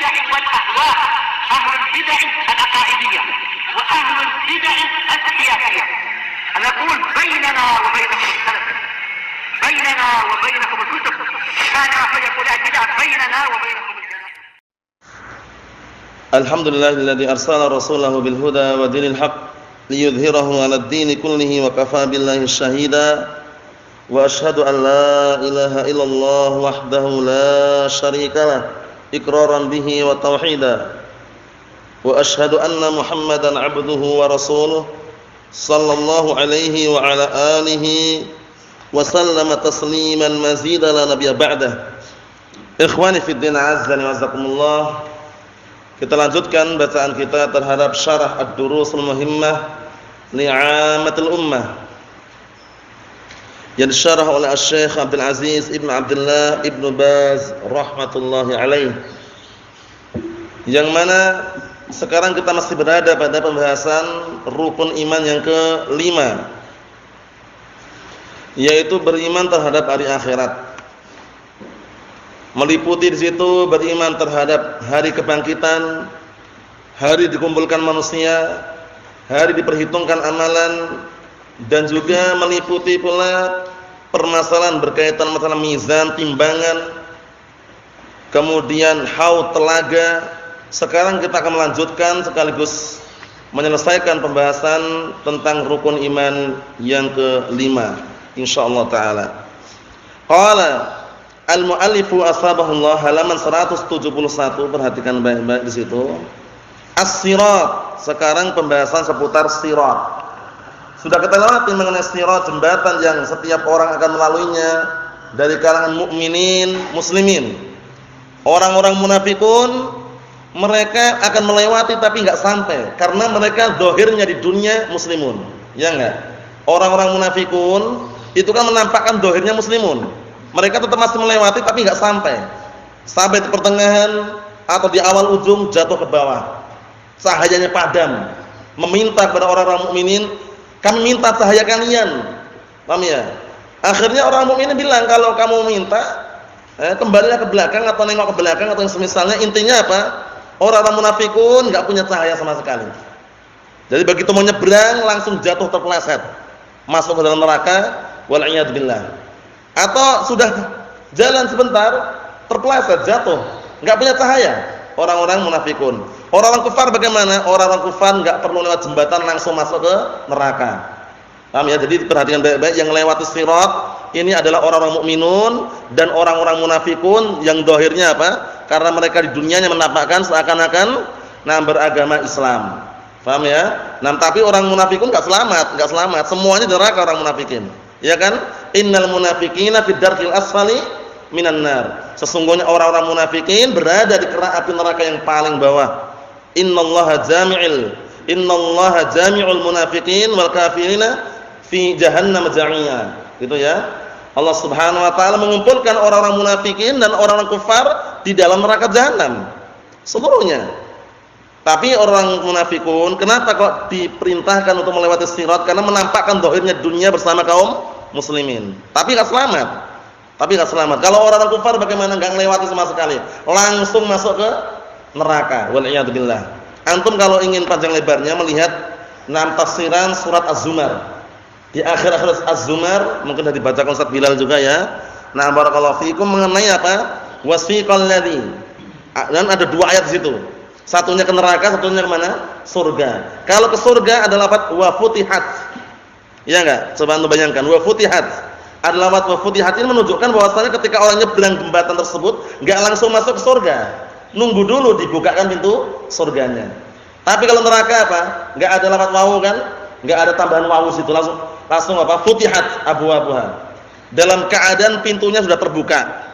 البدع والأهواء، أهل البدع العقائدية وأهل البدع السياسية. نقول بيننا وبينكم السلف، بيننا وبينكم الكتب، كان فيقول البدع بيننا وبينكم الجنة. الحمد لله الذي أرسل رسوله بالهدى ودين الحق ليظهره على الدين كله وكفى بالله شهيدا وأشهد أن لا إله إلا الله وحده لا شريك له إقرارا به وتوحيدا وأشهد أن محمدا عبده ورسوله صلى الله عليه وعلى آله وسلم تسليما مزيدا لا نبي بعده. Ikhwani fi din azza wa jazakumullah. Kita lanjutkan bacaan kita terhadap syarah Ad-Durusul Muhimmah li'amatil ummah yang disyarah oleh Syekh Abdul Aziz Ibn Abdullah Ibn Baz rahmatullahi alaih, yang mana sekarang kita masih berada pada pembahasan rukun iman yang kelima, yaitu beriman terhadap hari akhirat. Meliputi di situ beriman terhadap hari kebangkitan, hari dikumpulkan manusia, hari diperhitungkan amalan, dan juga meliputi pula permasalahan berkaitan masalah mizan, timbangan, kemudian haud, telaga. Sekarang kita akan melanjutkan sekaligus menyelesaikan pembahasan tentang rukun iman yang kelima, insyaallah taala. Qala al-mu'allifu asbahullah, halaman 171, perhatikan baik-baik di situ. As-sirat, sekarang pembahasan seputar sirat. Sudah kita lewati mengenai sirat, jembatan yang setiap orang akan melaluinya dari kalangan mukminin, muslimin. Orang-orang munafikun mereka akan melewati tapi enggak sampai karena mereka zahirnya di dunia muslimun. Ya enggak? Orang-orang munafikun itu kan menampakkan zahirnya muslimun. Mereka tetap masih melewati tapi enggak sampai di pertengahan atau di awal ujung jatuh ke bawah. Cahayanya padam. Meminta kepada orang-orang mukminin, "Kami minta cahaya kalian." Paham ya? Akhirnya orang mukminin bilang, "Kalau kamu minta, kembalilah ke belakang atau nengok ke belakang atau yang semisalnya." Intinya apa? Orang-orang munafikun enggak punya cahaya sama sekali. Jadi begitu mau nyebrang langsung jatuh terpeleset. Masuk ke dalam neraka, wal iyad billah. Atau sudah jalan sebentar terpeleset jatuh, enggak punya cahaya. Orang-orang munafikun. Orang-orang kufar bagaimana? Orang-orang kufar enggak perlu lewat jembatan langsung masuk ke neraka. Paham ya? Jadi perhatikan baik-baik, yang lewati sirat ini adalah orang-orang mukminun dan orang-orang munafikun yang zahirnya apa? Karena mereka di dunianya menampakkan seakan-akan beragama Islam. Paham ya? Tapi orang munafikun enggak selamat. Semuanya di neraka orang munafikin. Ya kan? Innal munafiqina fid darkil asfali minan nar. Sesungguhnya orang-orang munafikin berada di kerak api neraka yang paling bawah. Innallaha jami'ul munafiqin wal kafirina fi jahannam jami'a. Gitu ya. Allah Subhanahu wa taala mengumpulkan orang-orang munafikin dan orang-orang kufar di dalam neraka jahanam seluruhnya. Tapi orang munafikun kenapa kok diperintahkan untuk melewati sirat? Karena menampakkan zahirnya dunia bersama kaum muslimin. Tapi enggak selamat. Kalau orang kufar bagaimana? Enggak melewati sama sekali. Langsung masuk ke neraka. Wal iyad billah. Antum kalau ingin panjang lebarnya melihat tafsiran surat Az-Zumar. Di akhir-akhir Az-Zumar mungkin sudah dibacakan Ustaz Bilal juga ya. Barakallahu fiikum mengenai apa? Wasiqal ladzi. Dan ada dua ayat di situ. Satunya ke neraka, satunya ke mana? Surga. Kalau ke surga adalah lafaz wa futihat. Ya enggak? Coba Anda bayangkan, wa futihat. Adalah lafaz wa futihat ini menunjukkan bahwasanya ketika orang nyebrang jembatan tersebut enggak langsung masuk ke surga. Nunggu dulu dibukakan pintu surganya. Tapi kalau neraka apa? Enggak ada lafaz wawu kan? Enggak ada tambahan wawu situ, langsung apa? Futihat abwabuha. Dalam keadaan pintunya sudah terbuka.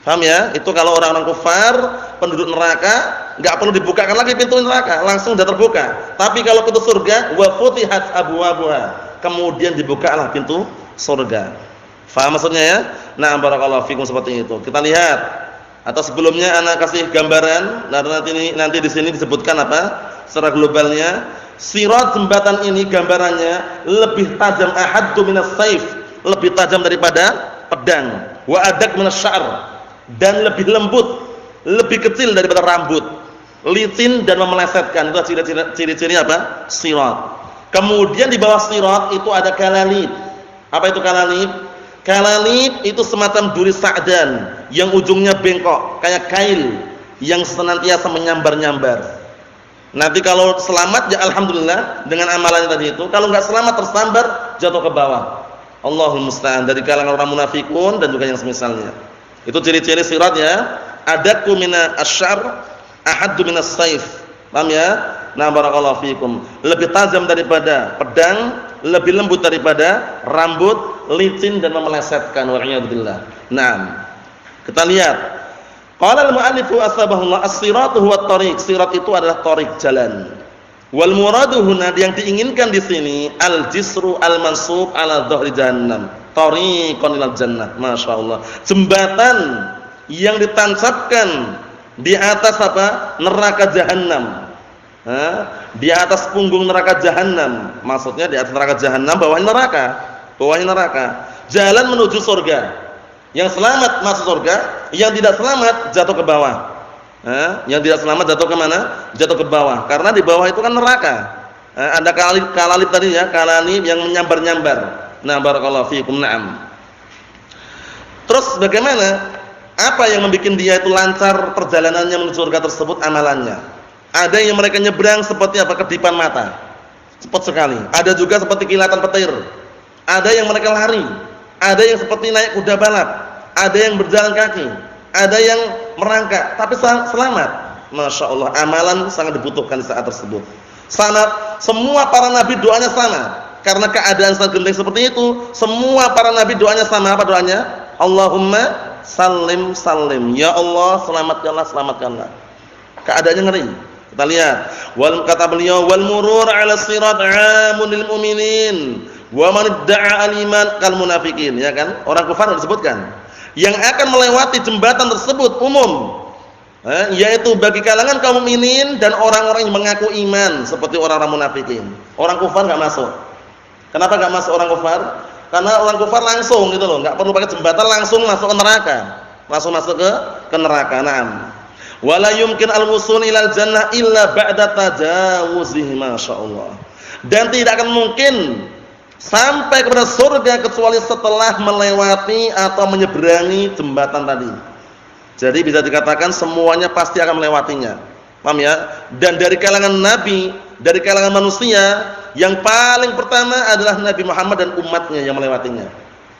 Paham ya? Itu kalau orang-orang kufar, penduduk neraka, enggak perlu dibukakan lagi pintu neraka, langsung sudah terbuka. Tapi kalau pintu surga, wa futihat abwabuha, kemudian dibukalah pintu surga. Faham maksudnya ya? Barakallahu fikum, seperti itu. Kita lihat. Atau sebelumnya ana kasih gambaran, nanti di sini disebutkan apa? Secara globalnya, sirat jembatan ini gambarannya lebih tajam, ahaddu minas saif, lebih tajam daripada pedang, wa adak minas sya'r, dan lebih lembut lebih kecil daripada rambut, licin dan memelesetkan. Itu ciri-ciri apa? Sirat. Kemudian di bawah sirat itu ada kalalib. Apa itu kalalib? Kalalib itu semacam duri sa'dan yang ujungnya bengkok, kayak kail yang senantiasa menyambar-nyambar. Nanti kalau selamat ya alhamdulillah dengan amalannya tadi itu. Kalau enggak selamat tersambar, jatuh ke bawah. Allahul musta'an, dari kalangan orang munafikun dan juga yang semisalnya. Itu ciri-ciri sirat ya. Adaku mina asy'ar, ahaddu minas saif. Paham ya? Nah, barakallahu fikum. Lebih tajam daripada pedang, lebih lembut daripada rambut, licin dan memelesetkan. Wa'iyadzubillah. Naam. Kita lihat. Qala al-mu'allifu asbahullah as-siratu huwa at-tariq. Sirat itu adalah tariq, jalan. Wal muradu huna, yang diinginkan di sini al-jisru al-mansub ala dhahri jahannam. Tariqan ilal jannah. Masyaallah. Jembatan yang ditancapkan di atas apa? Neraka jahanam. Di atas punggung neraka jahanam. Maksudnya di atas neraka jahanam, bawahnya neraka. Bawahnya neraka. Jalan menuju surga. Yang selamat masuk surga, yang tidak selamat jatuh ke bawah. Yang tidak selamat jatuh ke mana? Jatuh ke bawah. Karena di bawah itu kan neraka. Ada kalalib tadi ya, kalalib yang menyambar-nyambar. Nah, barakallahu fiikum. Na'am. Terus bagaimana? Apa yang membuat dia itu lancar perjalanannya menuju surga tersebut? Amalannya. Ada yang mereka nyebrang seperti apa? Kedipan mata. Cepat sekali. Ada juga seperti kilatan petir. Ada yang mereka lari. Ada yang seperti naik kuda balap. Ada yang berjalan kaki. Ada yang merangkak tapi selamat. Masya Allah, amalan sangat dibutuhkan di saat tersebut. Semua para nabi doanya sama. Karena keadaan sangat genting seperti itu, semua para nabi doanya sama. Apa doanya? Allahumma salim salim. Ya Allah, selamatkanlah, selamatkanlah. Keadaannya ngeri. Kita lihat. Kata beliau, wal murur 'ala sirat 'amun lil mu'minin wa man idda'a al-iman kal munafiqin, ya kan? Orang kafir disebutkan. Yang akan melewati jembatan tersebut umum, yaitu bagi kalangan kaum mukminin dan orang-orang yang mengaku iman seperti orang-orang munafikin. Orang kafir enggak masuk. Kenapa enggak masuk orang kafir? Karena orang kafir langsung gitu loh, enggak perlu pakai jembatan, langsung masuk ke neraka. Langsung masuk ke neraka. Naam. Wala yumkin al-wusul ilal jannah illa ba'da tajawuzihi, masyaallah. Dan tidak akan mungkin sampai kepada surga kecuali setelah melewati atau menyeberangi jembatan tadi. Jadi bisa dikatakan semuanya pasti akan melewatinya. Paham ya? Dan dari kalangan nabi, dari kalangan manusia, yang paling pertama adalah Nabi Muhammad dan umatnya yang melewatinya.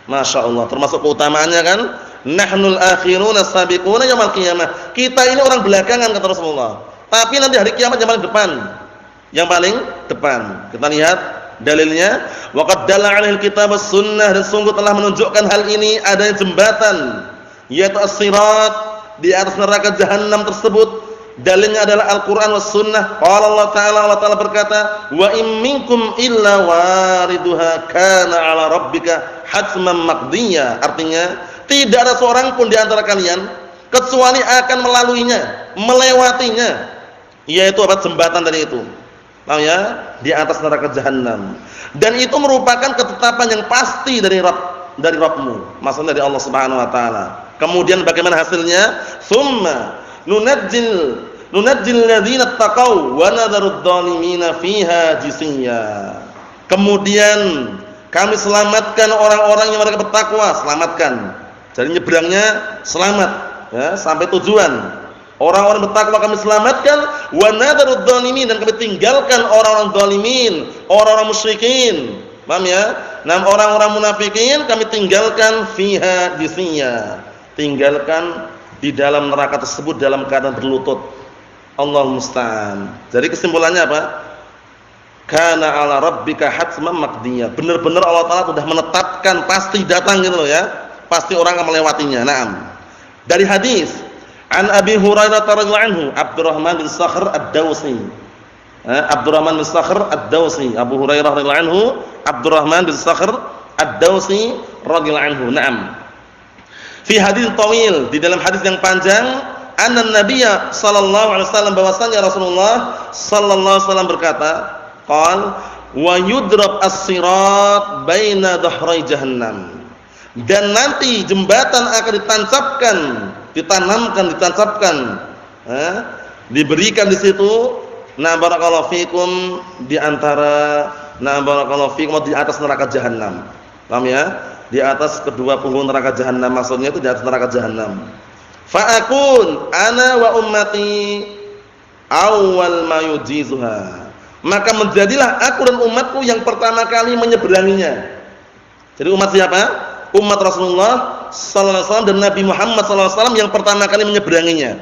Masya Allah. Termasuk keutamaannya kan? Nahnul akhiruna sabiquna yaumil qiyamah. Kita ini orang belakangan kata Rasulullah. Tapi nanti hari kiamat yang paling depan. Yang paling depan. Kita lihat dalilnya. Waqad dalla 'alaihi al-kitab was-sunnah, dan sungguh telah menunjukkan hal ini adanya jembatan yaitu as-sirat di atas neraka jahanam tersebut. Dalilnya adalah Al-Qur'an was sunnah. Qala Allah Ta'ala berkata, "Wa in minkum illa wariduha kana 'ala rabbika hatman maqdiyya." Artinya, tidak ada seorang pun di antara kalian kecuali akan melaluinya, melewatinya. Yaitu apa? Jembatan tadi itu. Paham ya? Di atas neraka jahanam. Dan itu merupakan ketetapan yang pasti dari Rabbmu. Maksudnya dari Allah Subhanahu wa taala. Kemudian bagaimana hasilnya? Tsumma nunajjil ladzina taqaw wa nadharud dhalimina fiha jisiyya. Kemudian kami selamatkan orang-orang yang mereka bertakwa, selamatkan. Jadi nyebrangnya selamat ya, sampai tujuan. Orang-orang bertakwa kami selamatkan, wa nadharud dhalimin, dan kami tinggalkan orang-orang zalimin, orang-orang musyrikin. Paham ya? Nah, orang-orang munafikin kami tinggalkan fiha jisiyya. Tinggalkan di dalam neraka tersebut dalam keadaan berlutut. Allahul musta'an. Jadi kesimpulannya apa? Kana 'ala rabbika hatman maqdiyya. Benar-benar Allah Taala sudah menetapkan pasti datang gitu loh ya. Pasti orang akan melewatinya. Naam. Dari hadis An Abi Hurairah radhiyallahu anhu, Abdurrahman bin Sakhr ad-Dawsi. Abdurrahman bin Sakhr ad-Dawsi. Abu Hurairah radhiyallahu anhu, Abdurrahman bin Sakhr ad-Dawsi radhiyallahu anhu. Naam. Fi hadis tawil, di dalam hadis yang panjang, anna nabiyya sallallahu alaihi wasallam, bahwasanya Rasulullah sallallahu alaihi wasallam berkata, qal wa yudrab as-sirat baina dhahrai jahannam. Dan nanti jembatan akan ditancapkan di ditanamkan, ditancapkan, diberikan di situ. Nah barakallahu fikum di antara barakallahu fikum di atas neraka jahanam. Paham ya? Di atas kedua punggung neraka jahanam, maksudnya itu di atas neraka jahanam. Fa akun ana wa ummati awwal ma yujizuha. Maka menjadilah aku dan umatku yang pertama kali menyeberanginya. Jadi umat siapa? Umat Rasulullah sallallahu alaihi wasallam dan Nabi Muhammad sallallahu alaihi wasallam yang pertama kali menyeberanginya.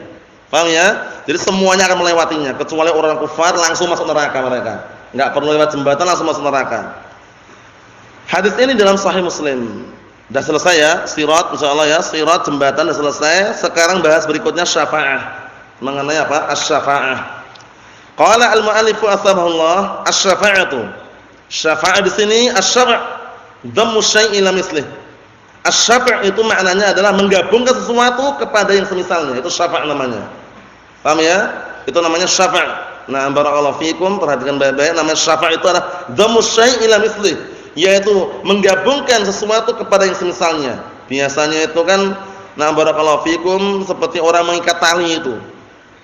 Paham ya? Jadi semuanya akan melewatinya kecuali orang kafir langsung masuk neraka mereka. Enggak perlu lewat jembatan, langsung masuk neraka. Hadis ini dalam Sahih Muslim. Sudah selesai ya, sirat insyaallah ya, sirat jembatan sudah selesai. Sekarang bahas berikutnya syafaah. Mengenai apa? Asy-syafaah. Qala al-mu'allif asbahullah, asy-syafa'atu. Syafaah di sini asy-syaf' dhammu syai'i ila mislih. Asy-syaf' itu maknanya adalah menggabungkan sesuatu kepada yang semisalnya. Itu syafa' namanya. Paham ya? Itu namanya syafa'. Nah, barakallahu fikum, perhatikan baik-baik, namanya syafa' itu adalah dhammu syai'i ila mislih, yaitu menggabungkan sesuatu kepada yang semisalnya. Biasanya itu kan barakallahu fikum seperti orang mengikat tali itu.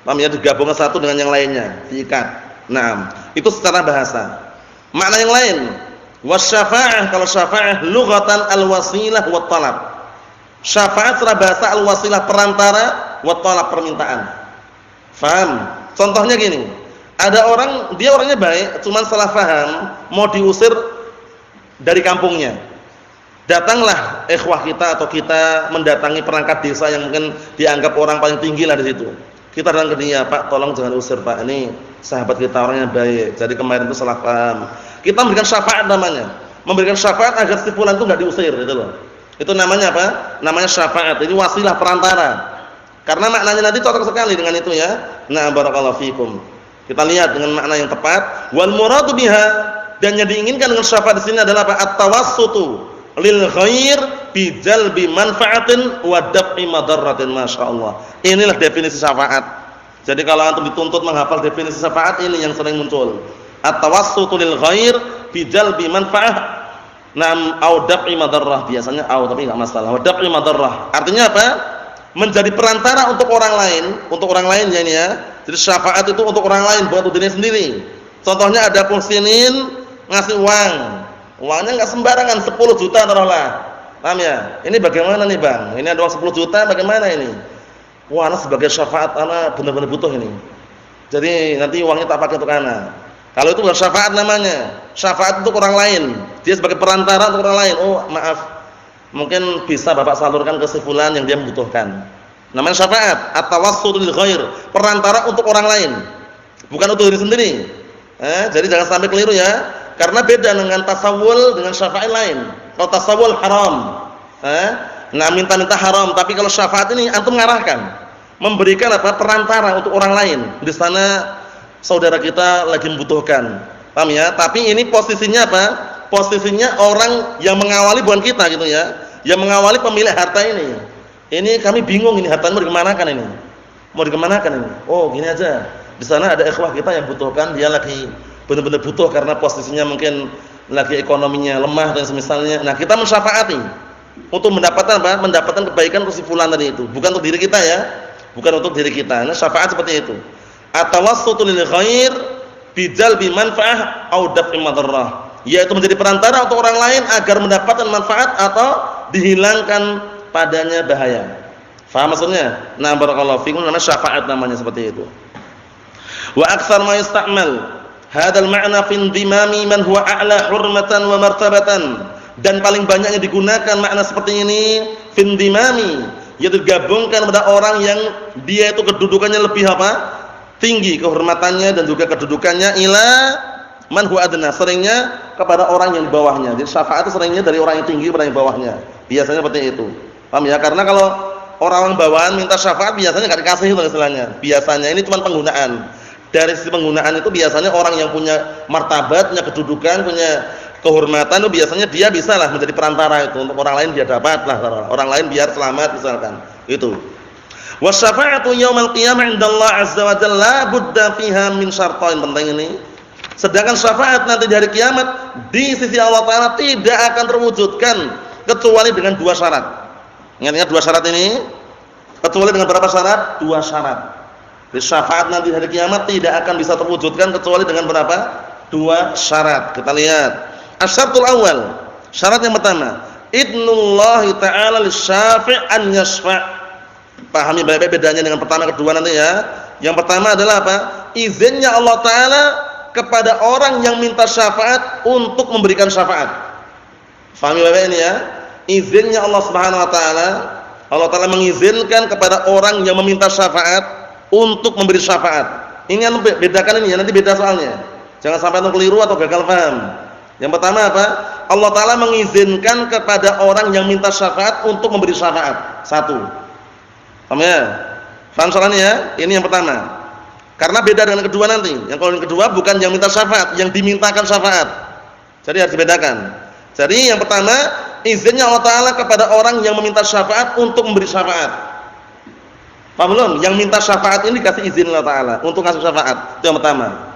Paham ya? Digabungkan satu dengan yang lainnya, diikat. Nah, itu secara bahasa. Makna yang lain, wasyafa'ah, kalau syafa'ah lughatan al-wasilah wa talab. Syafa'at secara bahasa al-wasilah perantara, wa talab permintaan. Faham? Contohnya gini, ada orang, dia orangnya baik, cuman salah faham, mau diusir dari kampungnya. Datanglah ikhwah kita atau kita mendatangi perangkat desa yang mungkin dianggap orang paling tinggi lah di situ. Kita datang ke dia, Pak, tolong jangan usir, Pak. Ini sahabat kita orangnya baik. Jadi kemarin itu salah paham. Kita memberikan syafaat namanya. Memberikan syafaat agar si fulan itu enggak diusir, gitu loh. Itu namanya apa? Namanya syafaat. Ini wasilah perantara. Karena maknanya nanti cocok sekali dengan itu ya. Nah, barakallahu fikum. Kita lihat dengan makna yang tepat. Wal muradu biha, dan yang diinginkan dengan syafaat di sini adalah apa? At-tawassutu lil ghair bi jalbi manfaatin wa daf'i madarratin, masyaallah. Inilah definisi syafaat. Jadi kalau antum dituntut menghafal definisi syafaat, ini yang sering muncul. At-tawassutu lil ghair bi jalbi manfaah au daf'i madarrah, biasanya au tapi enggak masalah. Wa daf'i madarrah. Artinya apa? Menjadi perantara untuk orang lain ya ini ya. Jadi syafaat itu untuk orang lain, bukan untuk diri sendiri. Contohnya ada muslimin ngasih uang. Uangnya enggak sembarangan, 10 juta taruhlah. Paham ya? Ini bagaimana nih, Bang? Ini ada uang 10 juta, bagaimana ini? Wah, ana sebagai syafaat ana benar-benar butuh ini. Jadi nanti uangnya tak pakai untuk ana. Kalau itu bukan syafaat namanya. Syafaat untuk orang lain. Dia sebagai perantara untuk orang lain. Oh, maaf. Mungkin bisa Bapak salurkan ke si fulan yang dia membutuhkan. Namanya syafaat, at-tawassul lil ghair, perantara untuk orang lain. Bukan untuk diri sendiri. Jadi jangan sampai keliru ya. Karena beda dengan tasawul dengan syafaat lain. Kalau tasawul haram, minta-minta haram. Tapi kalau syafaat ini antum mengarahkan, memberikan apa? Perantara untuk orang lain. Di sana saudara kita lagi membutuhkan, paham ya? Tapi ini posisinya apa? Posisinya orang yang mengawali bukan kita gitu ya. Yang mengawali pemilik harta ini. Ini kami bingung ini hartanya mau dikemanakan ini? Mau dikemanakan ini? Oh gini aja. Di sana ada ikhwah kita yang butuhkan, dia lagi benar-benar butuh karena posisinya mungkin lagi ekonominya lemah dan semisalnya. Nah, kita mensyafaati untuk mendapatkan apa? Mendapatkan kebaikan untuk si fulan tadi itu. Bukan untuk diri kita ya. Bukan untuk diri kita. Nah, syafaat seperti itu. At-tawassutu lil ghair bi jalbi manfaah au daf'i madarrah. Yaitu menjadi perantara untuk orang lain agar mendapatkan manfaat atau dihilangkan padanya bahaya. Faham maksudnya? Nah, barakallahu fikum, namanya syafaat namanya seperti itu. Wa aktsar ma yusta'mal hadzal ma'na fi indimami man huwa a'la hurmatan wa martabatan, dan paling banyaknya digunakan makna seperti ini fi indimami, yaitu digabungkan pada orang yang dia itu kedudukannya lebih apa? Tinggi kehormatannya dan juga kedudukannya, ila man huwa adna, seringnya kepada orang yang di bawahnya. Jadi syafaat itu seringnya dari orang yang tinggi kepada yang bawahnya. Biasanya seperti itu. Paham ya? Karena kalau orang bawahan minta syafaat biasanya enggak dikasih itu istilahnya. Biasanya ini cuma penggunaan. Dari sisi penggunaan itu biasanya orang yang punya martabat, punya kedudukan, punya kehormatan itu biasanya dia bisalah menjadi perantara itu untuk orang lain biar dapatlah, orang lain biar selamat misalkan. Itu. Wasyafa'atu yaumil qiyamah 'indallah 'azza wa jalla la budda fiha min syartain, penting ini. Sedangkan syafaat nanti di hari kiamat di sisi Allah Taala tidak akan terwujudkan kecuali dengan dua syarat. Ingat-ingat dua syarat ini. Kecuali dengan berapa syarat? 2 syarat. Jadi syafaat nanti hari kiamat tidak akan bisa terwujudkan kecuali dengan berapa? 2 syarat. Kita lihat. Asy-syartul awal. Syarat yang pertama, idnullahi ta'ala lisyafi' an yasfa'. Pahami baik-baik bedanya dengan pertama kedua nanti ya. Yang pertama adalah apa? Izinnya Allah Ta'ala kepada orang yang minta syafaat untuk memberikan syafaat. Pahami baik-baik ini ya. Izinnya Allah Subhanahu wa taala, Allah Ta'ala mengizinkan kepada orang yang meminta syafaat untuk memberi syafaat. Ini yang bedakan ini ya, nanti beda soalnya. Jangan sampai antum keliru atau gagal paham. Yang pertama apa? Allah Ta'ala mengizinkan kepada orang yang minta syafaat untuk memberi syafaat. Satu. Paham ya? Paham soalnya ya? Ini yang pertama. Karena beda dengan kedua nanti. Yang kalau yang kedua bukan yang minta syafaat, yang dimintakan syafaat. Jadi harus dibedakan. Jadi yang pertama, izinnya Allah Ta'ala kepada orang yang meminta syafaat untuk memberi syafaat. Paham belum? Yang minta syafaat ini dikasih izin Allah Ta'ala untuk ngasih syafaat. Itu yang pertama.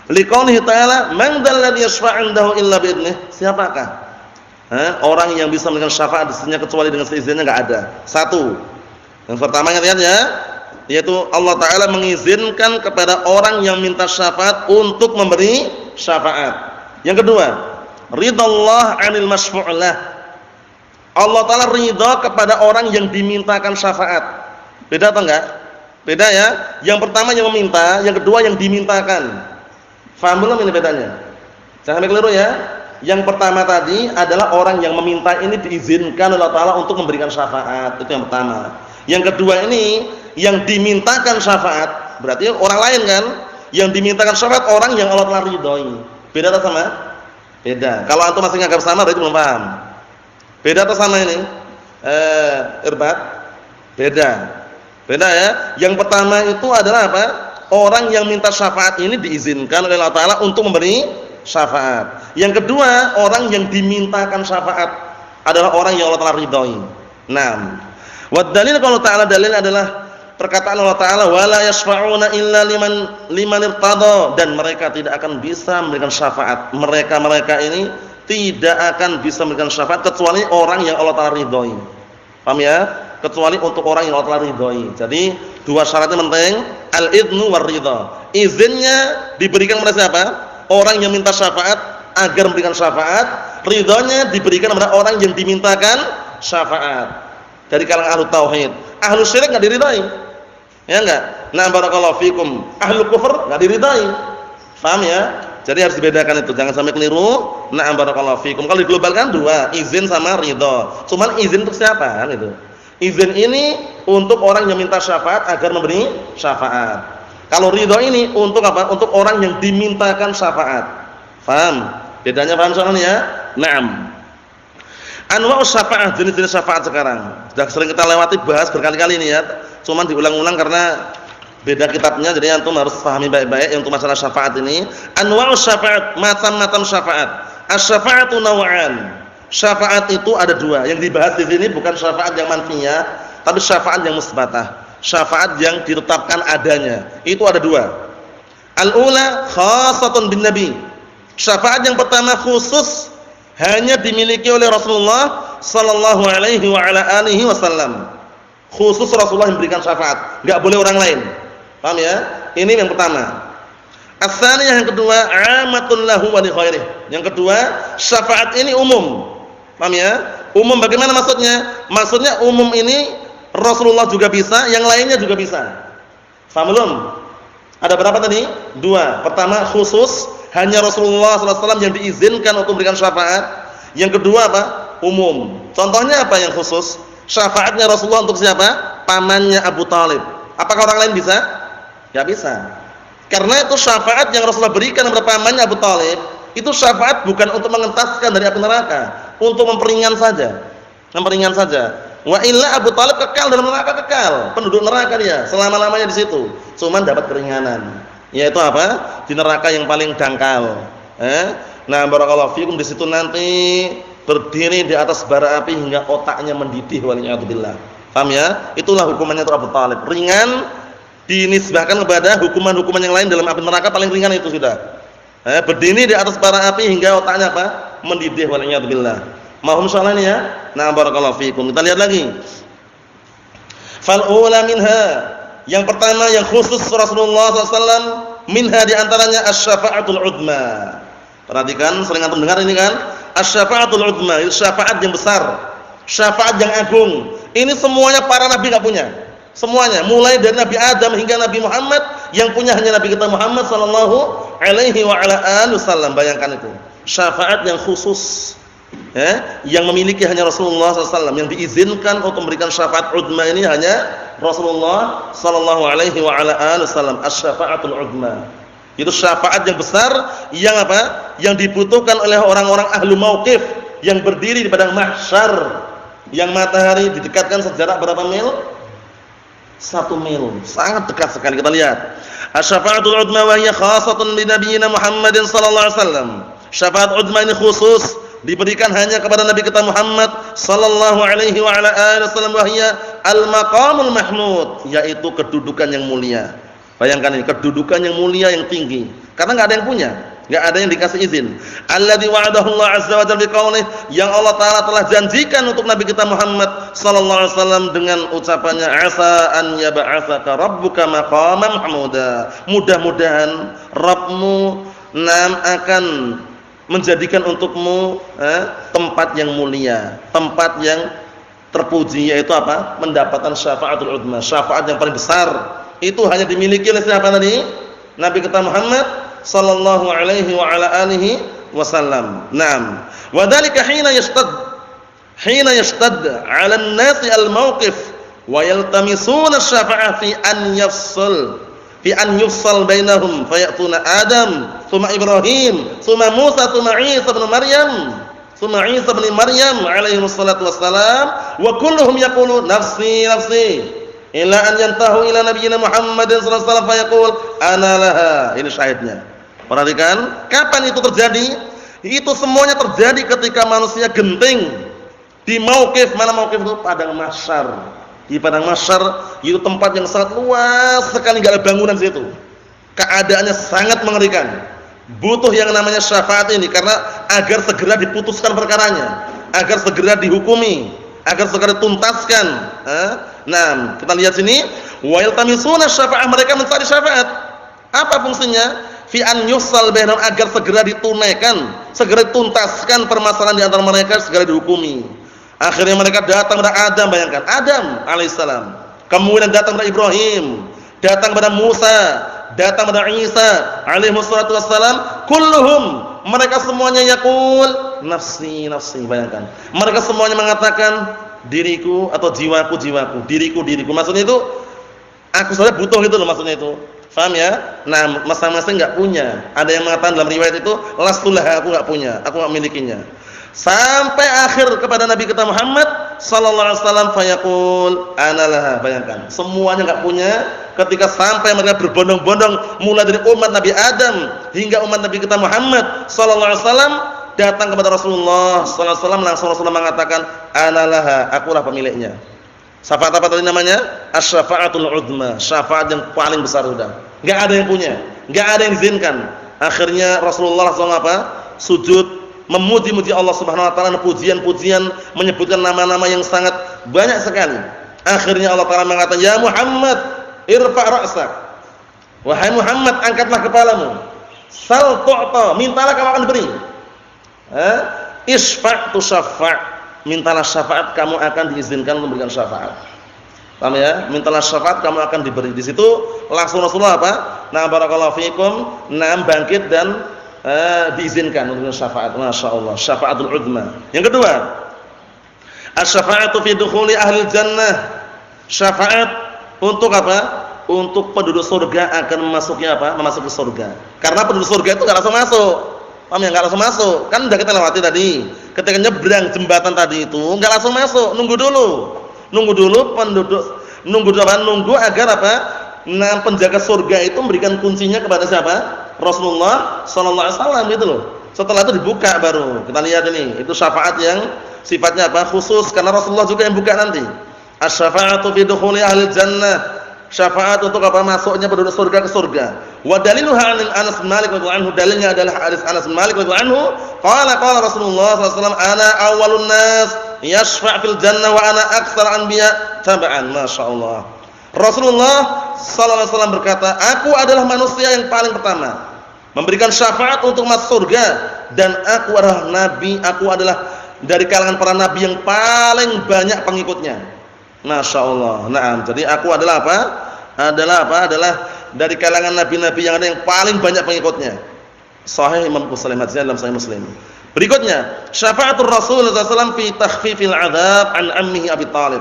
Liqaulihi ta'ala, "Man dzalladzi yashfa'u 'indahu illa bi'idnih?" Siapakah? Orang yang bisa memberikan syafaat di sisinya kecuali dengan seizinnya enggak ada. Satu. Yang pertama lihat ya, yaitu Allah Ta'ala mengizinkan kepada orang yang minta syafaat untuk memberi syafaat. Yang kedua, ridallah 'anil masyfu'lah. Allah Ta'ala ridha kepada orang yang dimintakan syafaat. Beda atau enggak? Beda ya. Yang pertama yang meminta, yang kedua yang dimintakan. Faham belum ini bedanya? Jangan sampai keliru ya. Yang pertama tadi adalah orang yang meminta ini diizinkan oleh Allah Ta'ala untuk memberikan syafaat. Itu yang pertama. Yang kedua ini yang dimintakan syafaat, berarti orang lain kan? Yang dimintakan syafaat orang yang Allah Ta'ala ridhoi. Beda atau sama? Beda. Kalau antum masih nganggap sama berarti belum paham. Beda atau sama ini? Irbat? Beda. Beda ya. Yang pertama itu adalah apa? Orang yang minta syafaat ini diizinkan oleh Allah Ta'ala untuk memberi syafaat. Yang kedua, orang yang dimintakan syafaat adalah orang yang Allah Ta'ala ridhoi. Naam. Wa dalil kalau Ta'ala dalil adalah perkataan Allah Ta'ala, wala yashfa'una illa liman irtada, dan mereka tidak akan bisa memberikan syafaat. Mereka ini tidak akan bisa memberikan syafaat kecuali orang yang Allah Ta'ala ridhoi. Paham ya? Kecuali untuk orang yang Allah Ta'ala ridhoi. Jadi dua syaratnya penting, al-idnu war ridha. Izinnya diberikan kepada siapa? Orang yang minta syafaat agar memberikan syafaat, ridhonya diberikan kepada orang yang dimintakan syafaat. Dari kalangan ahlu tauhid. Ahlu syirik enggak diridhai. Ya enggak? Nah, barakallahu fikum. Ahlu kufur enggak diridhai. Paham ya? Jadi harus dibedakan itu, jangan sampai keliru. Nah, barakallahu fikum. Kalau diglobalkan dua, izin sama ridha. Cuman izin untuk siapa kan itu? Izin ini untuk orang yang minta syafaat agar memberi syafaat. Kalau ridha ini untuk apa? Untuk orang yang dimintakan syafaat. Paham? Bedanya paham soalnya ya? Naam. Anwa'us syafaat, jenis-jenis syafaat sekarang. Sudah sering kita lewati, bahas berkali-kali ini ya. Cuman diulang-ulang karena beda kitabnya, jadi antum harus pahami baik-baik untuk masalah syafaat ini. Anwa'us syafaat, macam-macam syafaat. Asy-syafa'atu naw'an. Syafaat itu ada dua. Yang dibahas di sini bukan syafaat yang manfiyah, tapi syafaat yang musbatah. Syafaat yang ditetapkan adanya. Itu ada dua. Al-ula khassatun bin nabi. Syafaat yang pertama khusus hanya dimiliki oleh Rasulullah sallallahu alaihi wa ala alihi wasallam. Khusus Rasulullah yang memberikan syafaat, enggak boleh orang lain. Paham ya? Ini yang pertama. As-tsaniyah yang kedua, 'amatun lahu wa li ghairihi. Yang kedua, syafaat ini umum. Paham ya? Umum bagaimana maksudnya? Maksudnya umum ini Rasulullah juga bisa, yang lainnya juga bisa. Paham belum? Ada berapa tadi? Dua. Pertama khusus, hanya Rasulullah SAW yang diizinkan untuk memberikan syafaat. Yang kedua apa? Umum. Contohnya apa yang khusus? Syafaatnya Rasulullah untuk siapa? Pamannya Abu Thalib. Apakah orang lain bisa? Enggak bisa. Karena itu syafaat yang Rasulullah berikan kepada pamannya Abu Thalib, itu syafaat bukan untuk mengentaskan dari api neraka, untuk memperingan saja. Memperingan saja. Wa illa Abu Thalib kekal dalam neraka, kekal, penduduk neraka dia selama-lamanya di situ. Cuman dapat keringanan. Yaitu apa? Di neraka yang paling dangkal. Nah, barakallahu fikum, di situ nanti berdiri di atas bara api hingga otaknya mendidih, waliyadzubillah. Paham ya? Itulah hukumannya untuk Abu Thalib. Ringan dinisbahkan kepada hukuman-hukuman yang lain dalam api neraka, paling ringan itu sudah. Berdiri di atas bara api hingga otaknya apa? Mendidih, waliyadzubillah. Mahum soalan ya? Nah, barakallahu fikum. Kita lihat lagi. Fal ula minha, yang pertama yang khusus Rasulullah SAW, minha di antaranya asy-syafa'atul udma. Perhatikan, sering antum dengar ini kan? Asy-syafa'atul udma, itu syafaat yang besar, syafaat yang agung. Ini semuanya para nabi enggak punya. Semuanya, mulai dari Nabi Adam hingga Nabi Muhammad, yang punya hanya Nabi kita Muhammad sallallahu alaihi wa ala alihi wasallam. Bayangkan itu. Syafaat yang khusus. Yang memiliki hanya Rasulullah SAW, yang diizinkan untuk memberikan syafaat udma ini hanya Rasulullah sallallahu alaihi wa ala alihi wasallam. Asy-syafa'atul udma. Itu syafaat yang besar yang apa? Yang dibutuhkan oleh orang-orang ahlu mauqif yang berdiri di padang mahsyar. Yang matahari didekatkan sejarak berapa mil? 1 mil. Sangat dekat sekali. Kita lihat. Asy-syafa'atul udma wa hiya khassatun li nabiyyina Muhammadin sallallahu alaihi wasallam. Syafaat udma ini khusus diberikan hanya kepada Nabi kita Muhammad sallallahu alaihi wa ala alihi wasallam, wa hiya al-maqamul mahmud, yaitu kedudukan yang mulia. Bayangkan ini, kedudukan yang mulia yang tinggi. Karena enggak ada yang punya, enggak ada yang dikasih izin. Alladzi wa'adahu Allah azza wa jalla biqaulih, yang Allah taala telah janjikan untuk Nabi kita Muhammad sallallahu alaihi wasallam dengan ucapannya, asa an yab'atsaka rabbuka maqaman mahmuda. Mudah-mudahan Rabbmu akan menjadikan untukmu tempat yang mulia, tempat yang terpuji, yaitu apa? Mendapatkan syafaatul udma, syafaat yang paling besar. Itu hanya dimiliki oleh siapa tadi? Nabi kita Muhammad sallallahu alaihi wa ala alihi wasallam. Naam. Wa dzalika hina yashtad 'ala an-nasi al-mawqif wa yaltamisuna asy-syafa'ah fi an yufsal bainahum fayatuna Adam thumma Ibrahim thumma Musa thumma Isa ibn Maryam alaihi wassalatu wassalam, wa kulluhum yaqulu nafsi ila an yantahu ila nabiyyina Muhammadin sallallahu alaihi wasallam fayaqul ana laha. Ini syahidnya. Perhatikan, kapan itu terjadi? Itu semuanya terjadi ketika manusia genting di mauqif. Mana mauqif itu? Padang mahsyar. Di padang mahsyar itu tempat yang sangat luas sekali, enggak ada bangunan di situ. Keadaannya sangat mengerikan. Butuh yang namanya syafaat ini karena agar segera diputuskan perkaranya, agar segera dihukumi, agar segera dituntaskan. Nah, kita lihat sini, wa yaltamisuna syafa'ah, mereka mencari syafaat. Apa fungsinya? Fi an yusal bainahum, agar segera ditunaikan, segera dituntaskan permasalahan di antara mereka, segera dihukumi. Akhirnya mereka datang kepada Adam, bayangkan, Adam alaihissalam. Kemudian datang kepada Ibrahim, datang kepada Musa, datang kepada Isa alaihi wassalatu wassalam. Kulluhum, mereka semuanya yaqul nafsi, bayangkan. Mereka semuanya mengatakan diriku atau jiwaku, diriku. Maksudnya itu aku saja butuh gitu loh, maksudnya itu. Paham ya? Nah, masing-masing enggak punya. Ada yang mengatakan dalam riwayat itu lastulah, aku enggak punya, aku enggak milikinya. Sampai akhir kepada Nabi kita Muhammad sallallahu alaihi wasallam fayaqul ana laha. Bayangkan, semuanya enggak punya. Ketika sampai mereka berbondong-bondong mulai dari umat Nabi Adam hingga umat Nabi kita Muhammad sallallahu alaihi wasallam datang kepada Rasulullah sallallahu alaihi wasallam, langsung Rasulullah mengatakan ana laha, akulah pemiliknya. Syafaat apa tadi namanya? Asy-syafa'atul udma, syafaat yang paling besar sudah. Enggak ada yang punya, enggak ada yang diizinkan. Akhirnya Rasulullah langsung apa? Sujud, memuji-muji Allah Subhanahu wa taala, pujian-pujian, menyebutkan nama-nama yang sangat banyak sekali. Akhirnya Allah Taala mengatakan, "Ya Muhammad, irfa' ra'sak." Wahai Muhammad, angkatlah kepalamu. Sal tu'ta, mintalah kamu akan diberi. Isfa' tusaffa', mintalah syafaat, kamu akan diizinkan untuk memberikan syafaat. Paham ya? Mintalah syafaat, kamu akan diberi. Di situ langsung Rasulullah apa? Nah, barakallahu fiikum, bangkit dan diizinkan untuk syafaat. Masyaallah, syafaatul udma. Yang kedua, asy-syafa'atu fi dukhuli ahli jannah. Syafaat untuk apa? Untuk penduduk surga akan memasuki apa? Memasuki surga. Karena penduduk surga itu enggak langsung masuk. Paham ya? Enggak langsung masuk. Kan sudah kita lewati tadi. Ketika nyebrang jembatan tadi itu enggak langsung masuk, nunggu dulu penduduk, nunggu agar apa? Nah, penjaga surga itu memberikan kuncinya kepada siapa? Rasulullah sallallahu alaihi wasallam gitu loh. Setelah itu dibuka baru. Kita lihat ini, itu syafaat yang sifatnya apa? Khusus, karena Rasulullah juga yang buka nanti. Asy-syafa'atu fi dukhuli ahli jannah. Syafaat untuk apa? Masuknya penduduk surga ke surga. Wa daliluha 'an Anas bin Malik radhiyallahu anhu, dalilnya adalah hadis Anas bin Malik radhiyallahu anhu, qala Rasulullah sallallahu alaihi wasallam, ana awwalun nas yashfa' fil jannah wa ana aktsar anbiya taba'an. Masyaallah. Rasulullah sallallahu alaihi wasallam berkata, "Aku adalah manusia yang paling pertama memberikan syafaat untuk masuk surga dan aku adalah nabi, aku adalah dari kalangan para nabi yang paling banyak pengikutnya." Masyaallah. Naam. Jadi aku adalah apa? Adalah dari kalangan nabi-nabi yang ada yang paling banyak pengikutnya. Sahih Imam Muslim, hadisnya dalam Sahih Muslim. Berikutnya, syafaatul Rasul sallallahu alaihi wasallam fi takhfifil adzab an ammihi Abi Thalib.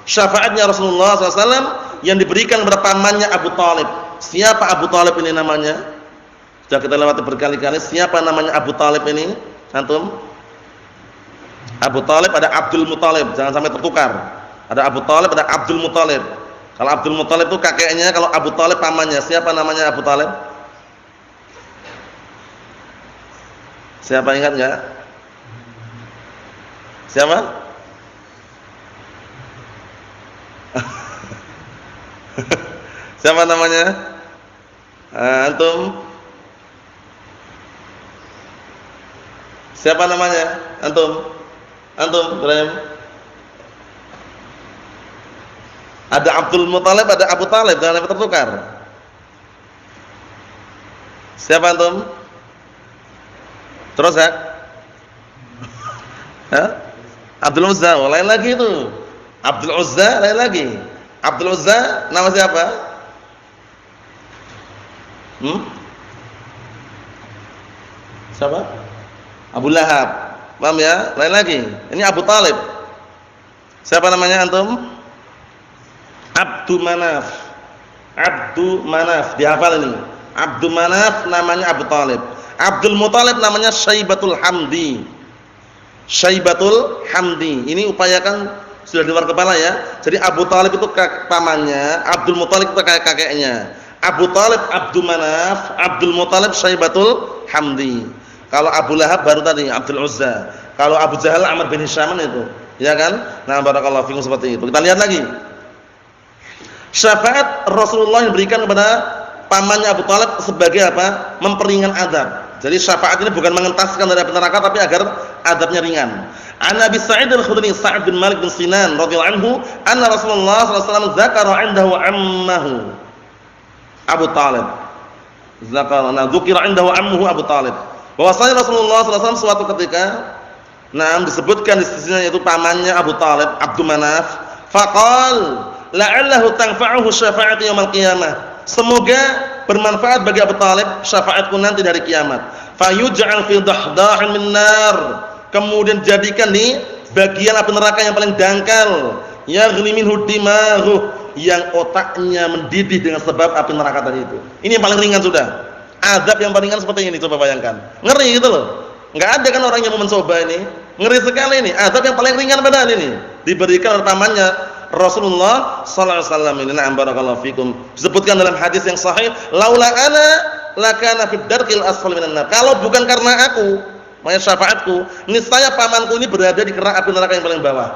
Syafaatnya Rasulullah sallallahu alaihi wasallam yang diberikan kepada pamannya Abu Thalib. Siapa Abu Thalib ini namanya? Sudah kita lewati berkali-kali. Siapa namanya Abu Thalib ini? Antum? Abu Thalib ada Abdul Muthalib, jangan sampai tertukar. Ada Abu Thalib, ada Abdul Muthalib. Kalau Abdul Muthalib itu kakeknya, kalau Abu Thalib pamannya. Siapa namanya Abu Thalib? Siapa ingat enggak? Siapa? Siapa namanya? Antum? Siapa namanya? Antum? Ibrahim? Ada Abdul Muthalib, ada Abu Thalib, jangan sampai tertukar. Siapa antum? Terus ya? Abdul Uzza, lain lagi itu. Abdul Uzza, lain lagi. Abdul Uzza, nama siapa? Siapa? Abu Lahab. Paham ya? Lain lagi. Ini Abu Thalib. Siapa namanya antum? Abdu Manaf. Abdu Manaf, dihafal ini. Abdu Manaf namanya Abu Thalib. Abdul Muthalib namanya Syaibatul Hamdi. Syaibatul Hamdi. Ini upayakan sudah di luar kepala ya. Jadi Abu Thalib itu pamannya, Abdul Muthalib itu kakeknya. Abu Thalib Abdu Manaf, Abdul Muthalib Syaibatul Hamdi. Kalau Abu Lahab baru tadi Abdul Uzza. Kalau Abu Jahal Amr bin Hisham itu, ya kan? Nah, barakallahu fikum seperti itu. Kita lihat lagi. Syafaat Rasulullah yang diberikan kepada pamannya Abu Thalib sebagai apa? Memperingan azab. Jadi syafaat ini bukan mengentaskan dari api neraka tapi agar azabnya ringan. An Abi Sa'id Al-Khudri Sa'd bin Malik bin Sinan radhiyallahu anhu, anna Rasulullah sallallahu alaihi wasallam dzakara 'indahu ammahu Abu Thalib. Dzukira 'indahu ammuhu Abu Thalib. Bahwasanya Rasulullah sallallahu alaihi wasallam suatu ketika disebutkan di sisinya yaitu pamannya Abu Thalib, Abdul Manaf, faqal la'allahu tanfa'uhu syafa'ati yaumil qiyamah. Semoga bermanfaat bagi Abu Thalib syafaatku nanti dari kiamat. Fayuj'al fi dahdahin min nar. Kemudian jadikan di bagian api neraka yang paling dangkal, yaghli minhu dimaghu, yang otaknya mendidih dengan sebab api neraka tadi itu. Ini yang paling ringan sudah. Azab yang paling ringan seperti ini, coba bayangkan. Ngeri gitu loh. Enggak ada kan orang yang mau mencoba ini. Ngeri sekali ini. Azab yang paling ringan padahal ini diberikan oleh pamannya Rasulullah sallallahu alaihi wasallam ini. Na'am barakallahu fikum. Disebutkan dalam hadis yang sahih, laula ana lakana fid darqil asfal minan nar. Kalau bukan karena aku, makanya syafaatku, niscaya pamanku ini berada di kerak api neraka yang paling bawah.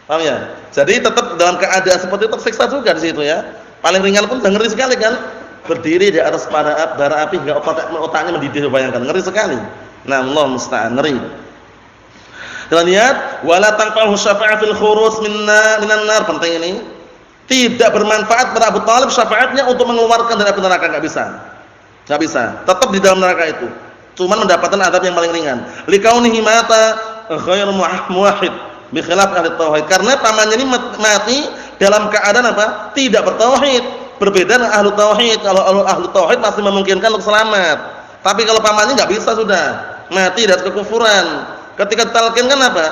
Paham ya? Jadi tetap dalam keadaan seperti itu tersiksa juga di situ ya. Paling ringan pun udah ngeri sekali kan? Berdiri di atas bara api hingga otaknya mendidih, bayangkan. Ngeri sekali. Nah, Allah musta'an, ngeri. Kita lihat, wala tanfa'uhu syafa'atul khurus minan nar. Penting ini. Tidak bermanfaat pada Abu Thalib syafaatnya untuk mengeluarkan dari api neraka, enggak bisa. Enggak bisa. Tetap di dalam neraka itu. Cuma mendapatkan azab yang paling ringan. Likaunihi mata ghairu muwahhid bi khilaf ahli tauhid. Karena pamannya ini mati dalam keadaan apa? Tidak bertauhid. Berbeda dengan ahli tauhid. Kalau ahli tauhid masih memungkinkan untuk selamat. Tapi kalau pamannya enggak bisa sudah. Mati dari kekufuran. Ketika ditalqin kan apa?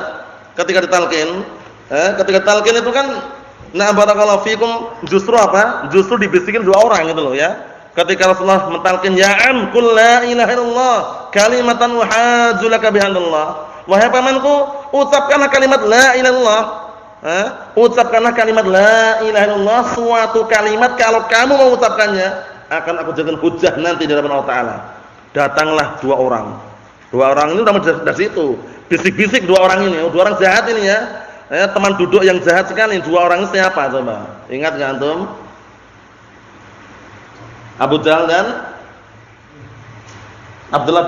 Ketika ditalqin itu kan nah barakallahu fikum justru apa? Justru dibisikin dua orang gitu loh ya. Ketika Rasulullah mentalqin ya am qul la ilaha illallah kalimatan uhajjulaka bihandallah. Wahai pamanku, ucapkanlah kalimat la ilaha illallah. Ucapkanlah kalimat la ilaha illallah, suatu kalimat kalau kamu mau ucapkannya akan aku jadikan hujjah nanti di hadapan Allah Taala. Datanglah dua orang. Dua orang ini sudah dari situ. Bisik-bisik dua orang ini, dua orang jahat ini ya. Teman duduk yang jahat sekali. Dua orang ini siapa coba? Ingat enggak antum? Abu Jahal dan Abdullah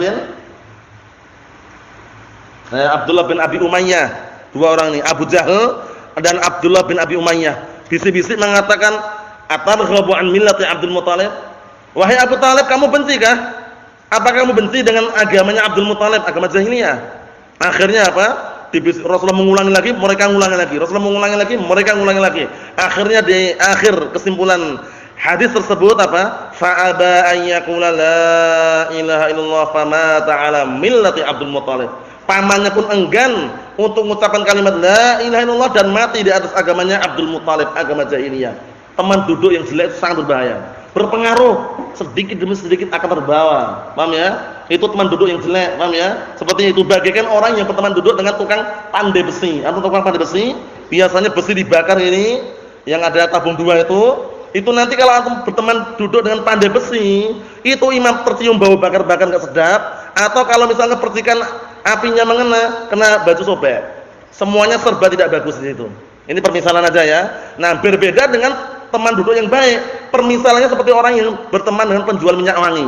bin Abi Umayyah. Dua orang ini, Abu Jahal dan Abdullah bin Abi Umayyah. Bisik-bisik mengatakan, "Atarghabu an millati Abdul Muthalib?" Wahai Abu Talib, kamu benci kah? Apa kamu benci dengan agamanya Abdul Muthalib, agama jahiliyah? Akhirnya apa? Rasulullah mengulangi lagi, mereka mengulangi lagi. Rasulullah mengulangi lagi, mereka mengulangi lagi. Akhirnya di akhir kesimpulan hadis tersebut apa? Fa'aba an yaqula la ilaha illallah famata ala millati Abdul Muthalib. Pamannya pun enggan untuk mengucapkan kalimat la ilaha illallah dan mati di atas agamanya Abdul Muthalib, agama jahiliyah. Teman duduk yang jelek itu sangat berbahaya. Berpengaruh sedikit demi sedikit akan terbawa. Paham ya? Itu teman duduk yang jelek, paham ya? Seperti itu, bagaikan orang yang berteman duduk dengan tukang pandai besi. Atau tukang pandai besi, biasanya besi dibakar ini yang ada tabung dua itu nanti kalau antum berteman duduk dengan pandai besi, itu imam tercium bau bakar-bakar enggak sedap, atau kalau misalnya percikan apinya kena baju sobek. Semuanya serba tidak bagus di situ. Ini permisalan aja ya. Nah, berbeda dengan teman duduk yang baik. Permisalannya seperti orang yang berteman dengan penjual minyak wangi.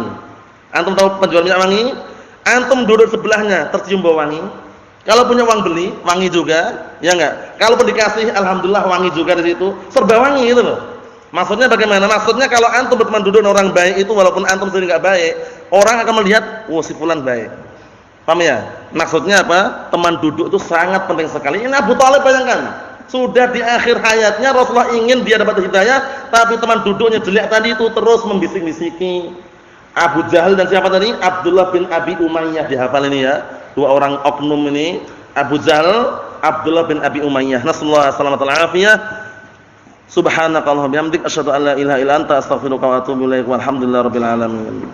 Antum tahu penjual minyak wangi? Antum duduk sebelahnya tercium bau wangi. Kalau punya uang beli, wangi juga, ya enggak? Kalau pun dikasih, alhamdulillah wangi juga di situ. Serba wangi itu loh. Maksudnya bagaimana? Maksudnya kalau antum berteman duduk dengan orang baik itu, walaupun antum sendiri enggak baik, orang akan melihat, "Oh, si fulan baik." Paham ya? Maksudnya apa? Teman duduk itu sangat penting sekali. Ini Abu Thalib, bayangkan. Sudah di akhir hayatnya Rasulullah ingin dia dapat hidayah, tapi teman duduknya jelek tadi itu terus membisik-bisiki. Abu Jahal dan siapa tadi? Abdullah bin Abi Umayyah, dihafal ini ya. Dua orang oknum ini, Abu Jahal, Abdullah bin Abi Umayyah. Nasallahu alaihi wasallam. Subhanakallahumma bihamdik asyhadu an la ilaha illa anta astaghfiruka wa atubu ilaik. Walhamdulillahirabbil alamin.